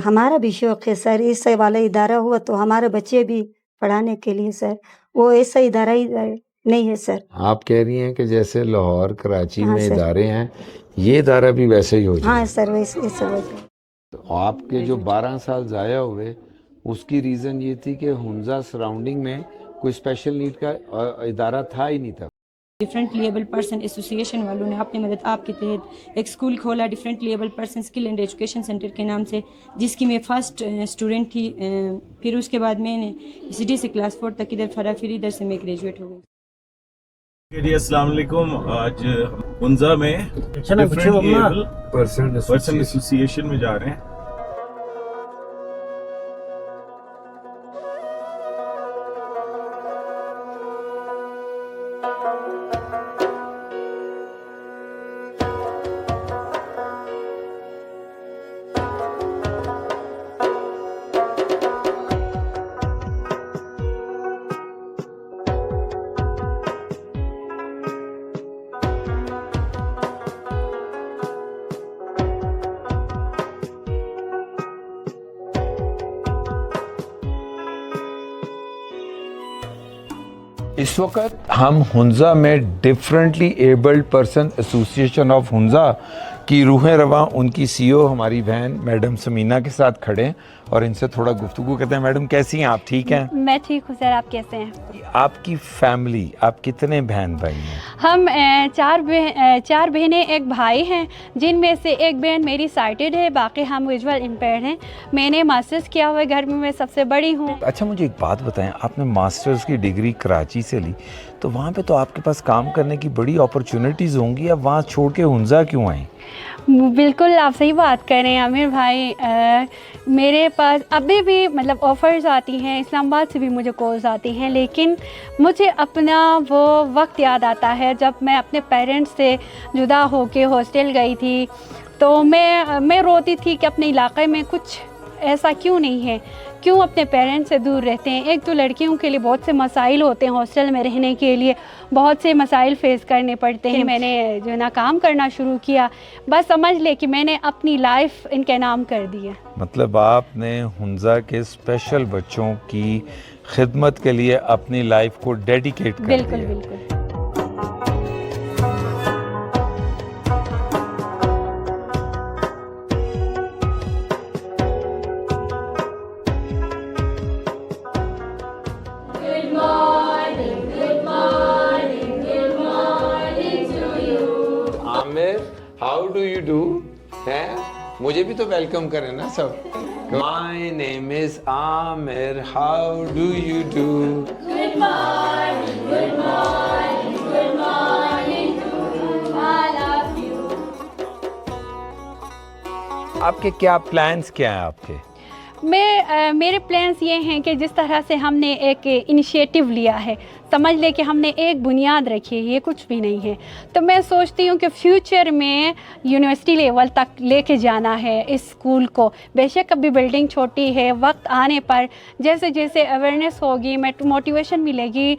हमारा भी शौक है सर, ऐसा वाला इदारा हुआ तो हमारे बच्चे भी पढ़ाने के लिए सर, वो ऐसा इदारा ही नहीं है सर। आप कह रही हैं कि जैसे लाहौर कराची हाँ में सर। इदारे हैं, ये इदारा भी वैसे ही हो हाँ जाए। सर, वैसे ऐसा हो जाए। तो आपके जो 12 साल ज़ाया हुए, उसकी रीज़न ये थी कि हुंजा सराउंडिंग में कोई स्पेशल नीड का इदारा था ही नहीं था। डिफरेंटली एबल पर्सन एसोसिएशन वालों ने अपनी मदद आपके तहत एक स्कूल खोला, differently able person skill and education centre के नाम से, जिसकी मैं फर्स्ट स्टूडेंट थी। फिर उसके बाद मैंने सिटी से क्लास 4 तक इधर पढ़ा, फिर इधर से मैं ग्रेजुएट हो गई। जी अस्सलाम वालेकुम। आज हुंजा में डिफरेंटली एबल पर्सन एसोसिएशन में जा रहे हैं। इस वक्त हम हुंजा में differently abled person association of Hunza की रूह रवां उनकी सीईओ हमारी बहन मैडम समीना के साथ खड़े हैं और इनसे थोड़ा गुफ्तगू करते हैं। मैडम कैसी हैं आप, ठीक हैं? मैं ठीक हूँ सर, आप कैसे हैं? आपकी फैमिली, आप कितने बहन भाई हैं? हम चार बहनें एक भाई हैं, जिनमें से एक बहन मेरी साइटेड है, बाकी हम विजुअल इम्पेयर्ड हैं। मैंने मास्टर्स किया हुआ है, घर में मैं सबसे बड़ी हूँ। अच्छा मुझे एक बात बताएं, आपने मास्टर्स की डिग्री कराची से ली, तो वहाँ पे तो आपके पास काम करने की बड़ी अपॉर्चुनिटीज़ होंगी, अब वहाँ छोड़ के हुंजा क्यों आई? बिल्कुल आप सही बात कर रहे हैं आमिर भाई। मेरे पास अभी भी मतलब ऑफ़र्स आती हैं, इस्लामाबाद से भी मुझे कॉल्स आती हैं, लेकिन मुझे अपना वो वक्त याद आता है जब मैं अपने पेरेंट्स से जुदा होके हॉस्टल गई थी। तो मैं रोती थी कि अपने इलाके में कुछ ऐसा क्यों नहीं है, क्यों अपने पेरेंट्स से दूर रहते हैं। एक तो लड़कियों के लिए बहुत से मसाइल होते हैं, हॉस्टल में रहने के लिए बहुत से मसाइल फेस करने पड़ते हैं। मैंने जो है ना काम करना शुरू किया, बस समझ ले कि मैंने अपनी लाइफ इनके नाम कर दी है। मतलब आपने हुंजा के स्पेशल बच्चों की खिदमत के लिए अपनी लाइफ को डेडिकेट कर दिया। बिल्कुल बिल्कुल। Aamir, how do you do? हैं? मुझे भी तो वेलकम करें ना सब। My name is Aamir, how do you do? Good morning, good morning, good morning to all of you. आपके क्या प्लान्स क्या हैं आपके? मेरे प्लान्स ये हैं कि जिस तरह से हमने एक इनिशिएटिव लिया है, समझ ले कि हमने एक बुनियाद रखी है, ये कुछ भी नहीं है। तो मैं सोचती हूँ कि फ्यूचर में यूनिवर्सिटी लेवल तक लेके जाना है इस स्कूल को। बेशक अभी बिल्डिंग छोटी है, वक्त आने पर जैसे जैसे अवेयरनेस होगी, मोटिवेशन मिलेगी,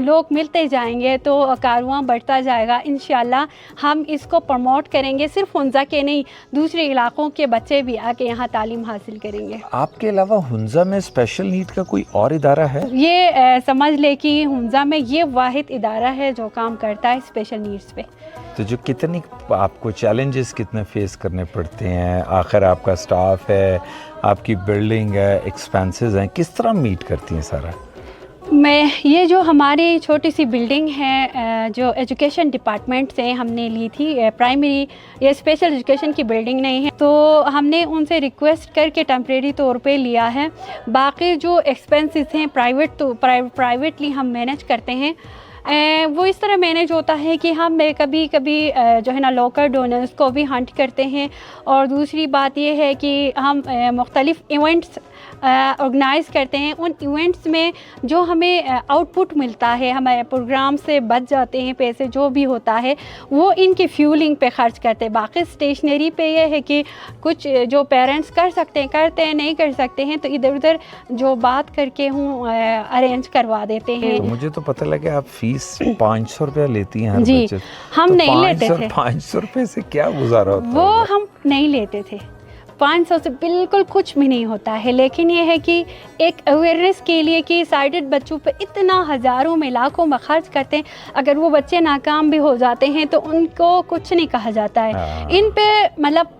लोग मिलते जाएंगे तो कारवां बढ़ता जाएगा। इंशाल्लाह हम इसको प्रमोट करेंगे, सिर्फ हुंजा के नहीं, दूसरे इलाक़ों के बच्चे भी आके यहाँ तालीम हासिल करेंगे। आपके अलावा हुंजा में स्पेशल नीड का कोई और इदारा है? ये समझ ले कि हुंजा में ये वाहिद इदारा है जो काम करता है स्पेशल नीड्स पे। तो जो कितनी आपको चैलेंजेस कितने फेस करने पड़ते हैं, आखिर आपका स्टाफ है, आपकी बिल्डिंग है, एक्सपेंसेस हैं, किस तरह मीट करती हैं सारा? ये जो हमारी छोटी सी बिल्डिंग है, जो एजुकेशन डिपार्टमेंट से हमने ली थी, प्राइमरी ये स्पेशल एजुकेशन की बिल्डिंग नहीं है, तो हमने उनसे रिक्वेस्ट करके टेम्प्रेरी तौर पे लिया है। बाकी जो एक्सपेंसेस हैं प्राइवेटली हम मैनेज करते हैं। वो इस तरह मैनेज होता है कि हम कभी कभी जो है ना लोकल डोनर्स को भी हंट करते हैं, और दूसरी बात ये है कि हम मुख्तलिफ इवेंट्स ऑर्गेनाइज़ करते हैं। उन इवेंट्स में जो हमें आउटपुट मिलता है, हमारे प्रोग्राम से बच जाते हैं पैसे, जो भी होता है वो इनकी फ्यूलिंग पे खर्च करते हैं। बाकी स्टेशनरी पे ये है कि कुछ जो पेरेंट्स कर सकते हैं करते हैं, नहीं कर सकते हैं तो इधर उधर जो बात करके हूँ अरेंज करवा देते हैं। तो मुझे तो पता लगा आप फीस 500 रुपया लेती हैं हर जी, बच्चे। हम तो नहीं लेते थे। 500 रुपये से क्या गुजारा होता वो है? हम नहीं लेते थे, 500 سے بالکل کچھ بھی نہیں ہوتا ہے، لیکن یہ ہے کہ ایک اویئرنیس کے لیے کہ سائٹڈ بچوں پہ اتنا ہزاروں میں لاکھوں میں خرچ کرتے ہیں، اگر وہ بچے ناکام بھی ہو جاتے ہیں تو ان کو کچھ نہیں کہا جاتا ہے. ان پہ مطلب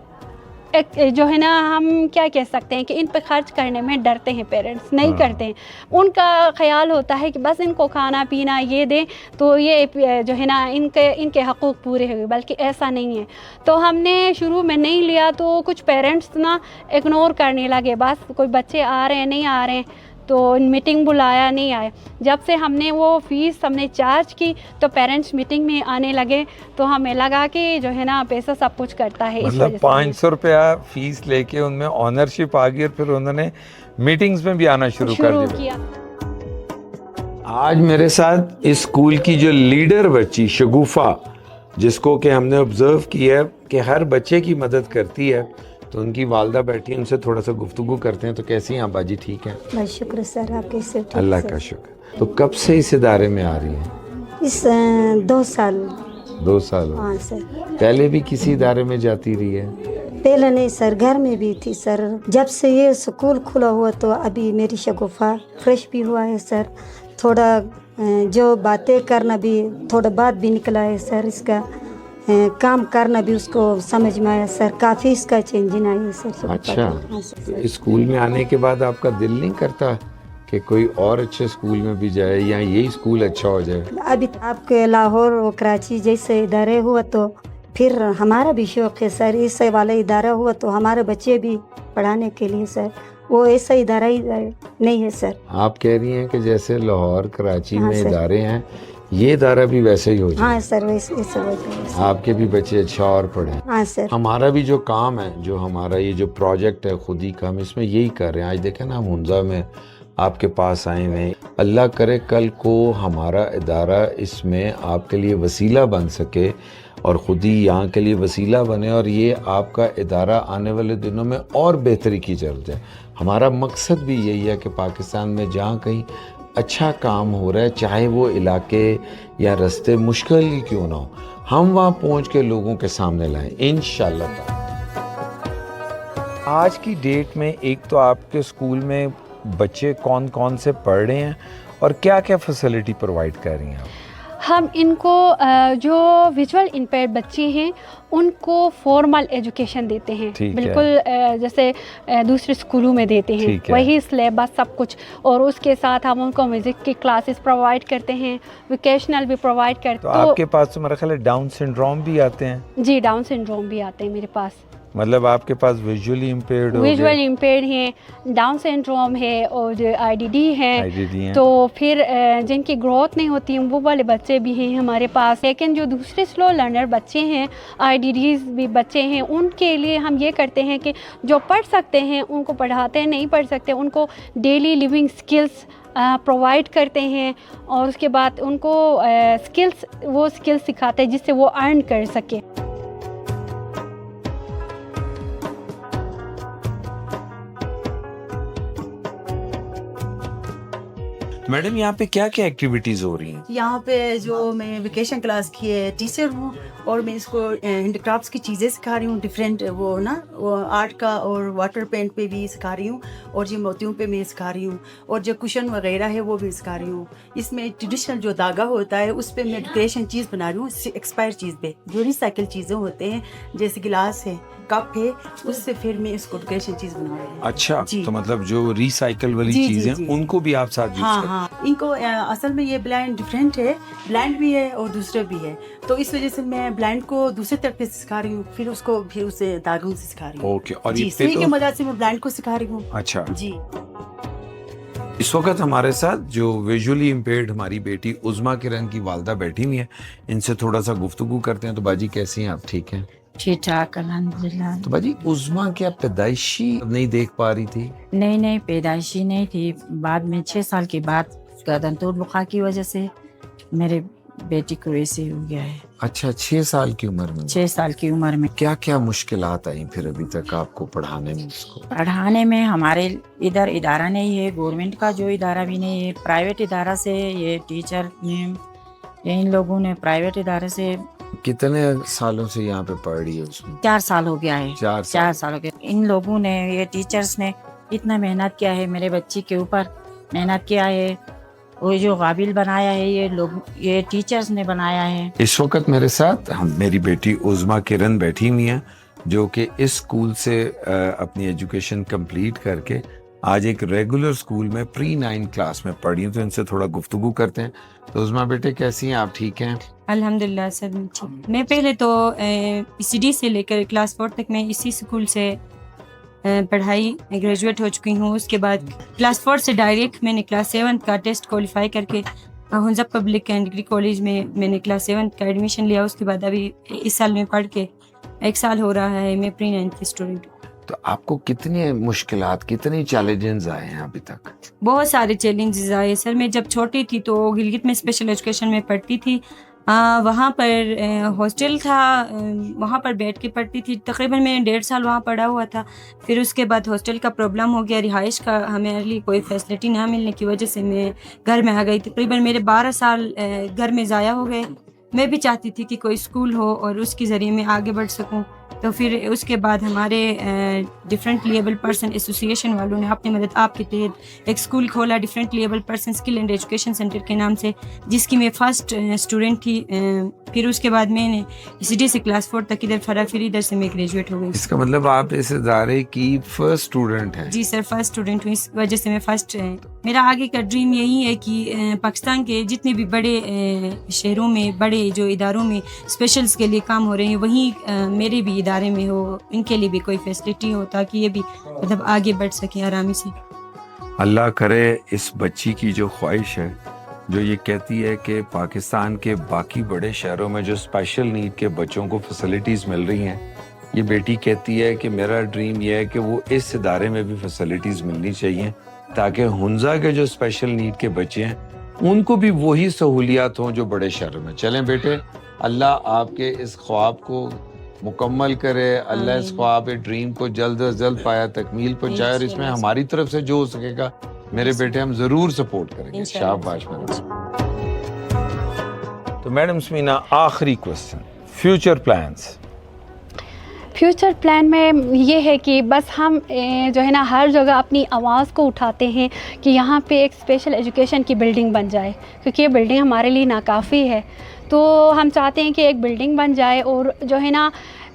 ایک جو ہے نا ہم کیا کہہ سکتے ہیں کہ ان پہ خرچ کرنے میں ڈرتے ہیں، پیرنٹس نہیں کرتے ہیں. ان کا خیال ہوتا ہے کہ بس ان کو کھانا پینا یہ دیں تو یہ جو ہے نا ان کے حقوق پورے ہوئے، بلکہ ایسا نہیں ہے. تو ہم نے شروع میں نہیں لیا تو کچھ پیرنٹس نا اگنور کرنے لگے، بس کوئی بچے آ رہے ہیں نہیں آ رہے ہیں تو میٹنگ بلایا نہیں آئے. جب سے ہم نے وہ فیس ہم نے چارج کی تو پیرنٹس میٹنگ میں آنے لگے تو ہمیں لگا کہ جو ہے نا پیسہ سب کچھ کرتا ہے. مطلب 500 روپیہ فیس لے کے ان میں آنرشپ آ گئی اور پھر انہوں نے میٹنگز میں بھی آنا شروع کر دیا. آج میرے ساتھ اس اسکول کی جو لیڈر بچی شگوفہ، جس کو کہ ہم نے آبزرو کیا ہے کہ ہر بچے کی مدد کرتی ہے، تو ان کی والدہ بیٹھی ہیں، ان سے تھوڑا سا گفتگو کرتے ہیں. تو کیسی ہیں ابا جی؟ ٹھیک ہیں؟ بس شکر سر، آپ کیسے؟ اللہ کا شکر. تو کب سے اس ادارے میں آ رہی ہیں؟ اس 2 سال. 2 سال. ہاں سر. پہلے بھی کسی ادارے میں جاتی رہی ہے؟ پہلے نہیں سر، گھر میں بھی تھی سر. جب سے یہ اسکول کھلا ہوا تو ابھی میری شگوفہ فریش بھی ہوا ہے سر. تھوڑا جو باتیں کرنا بھی تھوڑا بات بھی نکلا ہے سر. اس کا کام کرنا بھی اس کو سمجھ میں آیا سر. کافی اس کا چینجنگ آئی ہے سر. اچھا. اسکول میں آنے کے بعد آپ کا دل نہیں کرتا کہ کوئی اور اچھے اسکول میں بھی جائے یا یہی اسکول اچھا ہو جائے؟ ابھی آپ کے لاہور و کراچی جیسے ادارے ہوا تو پھر ہمارا بھی شوق ہے سر. اس والا ادارہ ہوا تو ہمارے بچے بھی پڑھانے کے لیے سر. وہ ایسا ادارہ ہی نہیں ہے سر. آپ کہہ رہی ہیں کہ جیسے لاہور کراچی میں ادارے ہیں، یہ ادارہ بھی ویسے ہی ہو جائے؟ ہاں سر، ویسے آپ کے بھی بچے اچھا اور پڑھیں. ہاں سر. ہمارا بھی جو کام ہے، جو ہمارا یہ جو پروجیکٹ ہے خود ہی کا، ہم اس میں یہی کر رہے ہیں. آج دیکھیں نا ہم ہنزا میں آپ کے پاس آئے ہوئے. اللہ کرے کل کو ہمارا ادارہ اس میں آپ کے لیے وسیلہ بن سکے اور خود ہی یہاں کے لیے وسیلہ بنے، اور یہ آپ کا ادارہ آنے والے دنوں میں اور بہتری کی ضرورت ہے. ہمارا مقصد بھی یہی ہے کہ پاکستان میں جہاں کہیں اچھا کام ہو رہا ہے، چاہے وہ علاقے یا رستے مشکل ہی کیوں نہ ہو، ہم وہاں پہنچ کے لوگوں کے سامنے لائیں انشاءاللہ تعالی. آج کی ڈیٹ میں ایک تو آپ کے اسکول میں بچے کون کون سے پڑھ رہے ہیں اور کیا کیا فیسلٹی پرووائڈ کر رہی ہیں آپ؟ ہم ان کو جو ویژول امپیئرڈ بچے ہیں ان کو فارمل ایجوکیشن دیتے ہیں، بالکل جیسے دوسرے اسکولوں میں دیتے ہیں، وہی سلیبس سب کچھ. اور اس کے ساتھ ہم ان کو میوزک کی کلاسز پرووائڈ کرتے ہیں، ویکیشنل بھی پرووائڈ کرتے ہیں. تو آپ کے پاس تو میرا خیال ہے ڈاؤن سنڈروم بھی آتے ہیں؟ جی، ڈاؤن سنڈروم بھی آتے ہیں میرے پاس. مطلب آپ کے پاس ویژولی امپیئرڈ ہیں، ڈاؤن سنڈروم ہے اور آئی ڈی ڈی ہیں، تو پھر جن کی گروتھ نہیں ہوتی ہیں وہ والے بچے بھی ہیں ہمارے پاس. لیکن جو دوسرے سلو لرنر بچے ہیں، آئی ڈی ڈیز بھی بچے ہیں، ان کے لیے ہم یہ کرتے ہیں کہ جو پڑھ سکتے ہیں ان کو پڑھاتے ہیں، نہیں پڑھ سکتے ان کو ڈیلی لیونگ اسکلس پرووائڈ کرتے ہیں، اور اس کے بعد ان کو وہ اسکلس سکھاتے ہیں جس سے وہ ارن کر سکے. میڈم یہاں پہ کیا کیا ایکٹیویٹیز ہو رہی ہیں؟ یہاں پہ جو میں ویکیشن کلاس کی ہے ٹیچر ہوں، اور میں اس کو ہینڈ کرافٹس کی چیزیں سکھا رہی ہوں، ڈفرینٹ وہ آرٹ کا اور واٹر پینٹ پہ بھی سکھا رہی ہوں، اور جو موتیوں پہ میں سکھا رہی ہوں، اور جو کشن وغیرہ ہے وہ بھی سکھا رہی ہوں. اس میں ٹریڈیشنل جو دھاگا ہوتا ہے اس پہ میں ڈیکوریشن چیز بنا رہی ہوں، ایکسپائر چیز پہ جو ریسائکل چیزیں ہوتے ہیں جیسے گلاس ہے، کپ ہے، اس سے پھر میں اس کو ڈیکوریشن چیز بنا رہی ہوں. اچھا تو مطلب جو ریسائکل والی چیزیں ان کو بھی آپ ساتھ ہاں ہاں ان کو اصل میں یہ بلائنڈ ڈفرینٹ ہے، بلائنڈ بھی ہے اور دوسرا بھی ہے، تو اس وجہ سے میں بلائنڈ کو دوسرے طرف سے سکھا رہی ہوں، پھر اس کو پھر اسے دھاگوں سے سکھا رہی ہوں. اوکے. اور جی سوئی کی مدد سے میں بلائنڈ کو سکھا رہی ہوں. اچھا جی. اس وقت ہمارے ساتھ جو ویژولی امپیئرڈ ہماری بیٹی عظمیٰ کرن کی والدہ بیٹھی ہوئی ہیں، ان سے تھوڑا سا گفتگو کرتے ہیں. تو باجی کیسی ہیں آپ؟ ٹھیک ہیں؟ ٹھیک ٹھاک الحمدللہ. تو باجی عظمیٰ کیا پیدائشی نہیں دیکھ پا رہی تھی؟ نہیں پیدائشی نہیں تھی، بعد میں 6 سال کے بعد دنتور بخار کی وجہ سے میرے بیٹی کو ایسے ہو گیا ہے. اچھا 6 سال کی عمر میں؟ 6 سال کی عمر میں. کیا کیا مشکلات آئیں پھر ابھی تک آپ کو پڑھانے میں؟ اس کو پڑھانے میں ہمارے ادھر ادارہ نہیں ہے، گورنمنٹ کا جو ادارہ بھی نہیں ہے، پرائیویٹ ادارہ سے یہ ٹیچر ان لوگوں نے پرائیویٹ ادارے سے कितने सालों से यहाँ पे पढ़ रही है उसमें? 4 साल हो गया है। 4 साल हो गए। इन लोगों ने, ये टीचर्स ने इतना मेहनत किया है, मेरे बच्ची के ऊपर मेहनत किया है। वो जो काबिल बनाया है ये लोग, ये टीचर्स ने बनाया है। इस वक्त मेरे साथ मेरी बेटी उज़मा किरण बैठी हुई हैं, जो कि इस स्कूल से अपनी एजुकेशन कंप्लीट करके आज एक रेगुलर स्कूल में प्री-9 क्लास में पढ़ी हूँ, तो इनसे थोड़ा गुफ्तगू करते हैं। तो उज़मा बेटे कैसी हैं आप, ठीक हैं? अल्हम्दुलिल्लाह सर ठीक। मैं पहले तो PCD से लेकर क्लास 4 तक मैं इसी स्कूल से पढ़ाई ग्रेजुएट हो चुकी हूँ। उसके बाद क्लास 4 से डायरेक्ट मैंने क्लास 7 का टेस्ट क्वालिफाई करके Hunza public and degree college में मैंने क्लास 7 का एडमिशन लिया। उसके बाद अभी इस साल में पढ़ के 1 साल हो रहा है, मैं प्री-9 की स्टूडेंट हूँ। तो आपको कितनी मुश्किलात, कितने चैलेंजेस आए हैं अभी तक? बहुत सारे चैलेंजेस आए सर। मैं जब छोटी थी तो गिलगित में स्पेशल एजुकेशन में पढ़ती थी। वहाँ पर हॉस्टल था, वहाँ पर बैठ के पढ़ती थी। तकरीबन मैंने 1.5 साल वहाँ पढ़ा हुआ था। फिर उसके बाद हॉस्टल का प्रॉब्लम हो गया, रिहाइश का हमारे लिए कोई फैसिलिटी ना मिलने की वजह से मैं घर में आ गई। तकरीबन मेरे 12 साल घर में ज़ाया हो गए। मैं भी चाहती थी कि कोई स्कूल हो और उसके ज़रिए मैं आगे बढ़ सकूं। तो फिर उसके बाद हमारे डिफरेंटली एबल पर्सन एसोसिएशन वालों ने अपनी मदद आपके तहत एक स्कूल खोला, differently able person skill and education centre के नाम से, जिसकी मैं फर्स्ट स्टूडेंट थी। फिर उसके बाद मैंने PCD से क्लास 4 तक इधर पढ़ा, फिर इधर से मैं ग्रेजुएट हो गई। इसका मतलब आप इस इदारे की फर्स्ट स्टूडेंट हैं? जी सर, फर्स्ट स्टूडेंट हूँ, इस वजह से मैं फर्स्ट। मेरा आगे का ड्रीम यही है कि पाकिस्तान के जितने भी बड़े शहरों में, बड़े जो इदारों में स्पेशल्स के लिए काम हो रहे हैं, वहीं मेरे भी इदारे में हो, इनके लिए भी कोई फैसिलिटी हो ताकि ये भी मतलब आगे बढ़ सके आरामी से। अल्लाह करे इस बच्ची की जो ख्वाहिश है, जो ये कहती है कि पाकिस्तान के बाकी बड़े शहरों में जो स्पेशल नीड के बच्चों को फैसिलिटीज़ मिल रही हैं, ये बेटी कहती है कि मेरा ड्रीम ये है कि वो इस इदारे में भी फैसिलिटीज़ मिलनी चाहिए, ताकि हुंजा के जो स्पेशल नीड के बच्चे हैं उनको भी वही सहूलियात हों जो बड़े शहरों में। चलें बेटे, अल्लाह आपके इस ख्वाब को मुकम्मल करे, अल्लाह इस ख्वाब, ड्रीम को जल्द अज जल्द पाया तकमील पहुंचाए, और इसमें हमारी तरफ से जो हो सकेगा मेरे बेटे हम जरूर सपोर्ट करेंगे। शाबाश मैडम। तो मैडम समीना, आखिरी question, future plans. Future plan में ये है कि बस हम जो है ना हर जगह अपनी आवाज़ को उठाते हैं कि यहाँ पे एक स्पेशल एजुकेशन की बिल्डिंग बन जाए, क्योंकि ये बिल्डिंग हमारे लिए नाकाफ़ी है। तो हम चाहते हैं कि एक बिल्डिंग बन जाए और जो है ना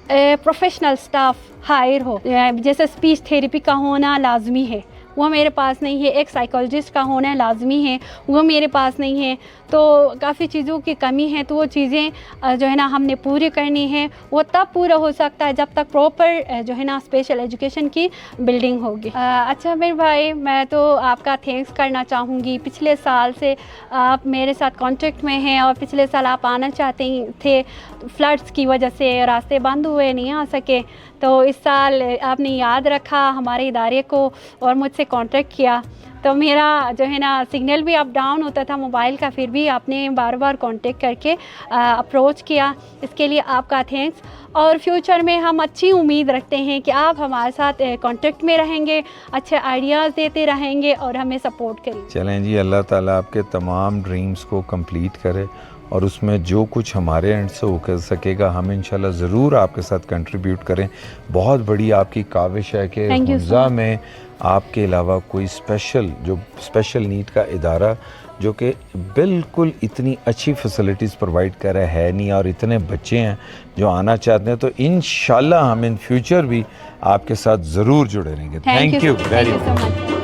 प्रोफेशनल स्टाफ हायर हो। जैसे स्पीच थेरेपी का होना लाजमी है, वो मेरे पास नहीं है। एक साइकोलॉजिस्ट का होना लाजमी है, वो मेरे पास नहीं है। तो काफ़ी चीज़ों की कमी है, तो वो चीज़ें जो है ना हमने पूरी करनी है। वो तब पूरा हो सकता है जब तक प्रॉपर जो है ना स्पेशल एजुकेशन की बिल्डिंग होगी। अच्छा मेरे भाई, मैं तो आपका थैंक्स करना चाहूँगी। पिछले साल से आप मेरे साथ कांटेक्ट में हैं और पिछले साल आप आना चाहते थे, फ्लड्स की वजह से रास्ते बंद हुए, नहीं आ सके। तो इस साल आपने याद रखा हमारे इदारे को और मुझसे कांटेक्ट किया। तो मेरा जो है ना सिग्नल भी अप डाउन होता था मोबाइल का, फिर भी आपने बार बार कांटेक्ट करके अप्रोच किया, इसके लिए आपका थैंक्स। और फ्यूचर में हम अच्छी उम्मीद रखते हैं कि आप हमारे साथ कांटेक्ट में रहेंगे, अच्छे आइडियाज़ देते रहेंगे और हमें सपोर्ट करेंगे। चलें जी, अल्लाह ताला आपके तमाम ड्रीम्स को कंप्लीट करे और उसमें जो कुछ हमारे एंड से हो सकेगा हम इंशाल्लाह ज़रूर आपके साथ कंट्रीब्यूट करें। बहुत बड़ी आपकी काविश है कि हुंजा में आपके अलावा कोई स्पेशल नीड का इदारा जो कि बिल्कुल इतनी अच्छी फैसिलिटीज़ प्रोवाइड कर रहा है नहीं, और इतने बच्चे हैं जो आना चाहते हैं। तो इंशाल्लाह हम इन फ्यूचर भी आपके साथ ज़रूर जुड़े रहेंगे। Thank you very much.